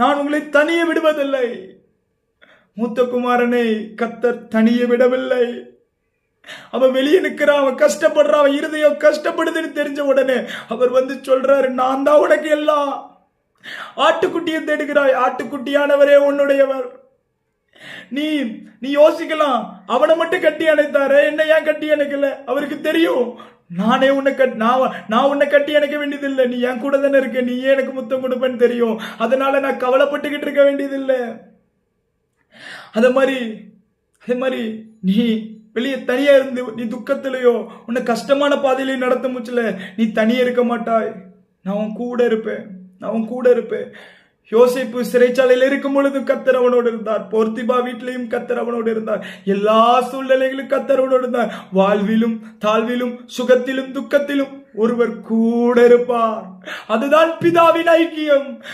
நான் உங்களை தனியே விடுவதில்லை. மூத்த குமாரனை கர்த்தர் தனியே விடவில்லை. அவன் வெளியே நிற்கிறான், அவன் கஷ்டப்படுறான், அவன் இருதயம் கஷ்டப்படுதுன்னு தெரிஞ்ச உடனே அவர் வந்து சொல்றாரு, நான் தான் உனக்கு எல்லாம். ஆட்டுக்குட்டியை தேடுகிறாய், ஆட்டுக்குட்டியானவரே உன்னுடையவர். நீ நீ யோசிக்கலாம், அவனை மட்டும் கட்டி அணைத்தாரு, என்ன ஏன் கட்டி அணைக்கல? அவருக்கு தெரியும், நானே உன்னை நான் உன்னை கட்டி அணைக்க வேண்டியதில்லை, நீ என் கூட தானே இருக்க, நீ ஏன் எனக்கு முத்தம் கொடுப்பேன்னு தெரியும், அதனால நான் கவலைப்பட்டுக்கிட்டு இருக்க வேண்டியதில்லை. அதே மாதிரி நீ வெளியே தனியா இருந்து நீ துக்கத்திலேயோ உன்னை கஷ்டமான பாதையிலேயே நடத்த முச்சல, நீ தனியே இருக்க மாட்டாய். நான் உன் கூட இருப்பேன். யோசேப்பு சிறைச்சாலையில் இருக்கும் பொழுது கர்த்தர் அவனோடு இருந்தார். போர்த்திபா வீட்டிலையும் கர்த்தர் அவனோடு இருந்தார். எல்லா சூழ்நிலைகளும் கர்த்தர் அவனோடு இருந்தார். வாழ்விலும் தாழ்விலும் சுகத்திலும் துக்கத்திலும் ஒருவர் கூட இருப்பார். அதுதான் பிதாவின் ஐக்கியம்.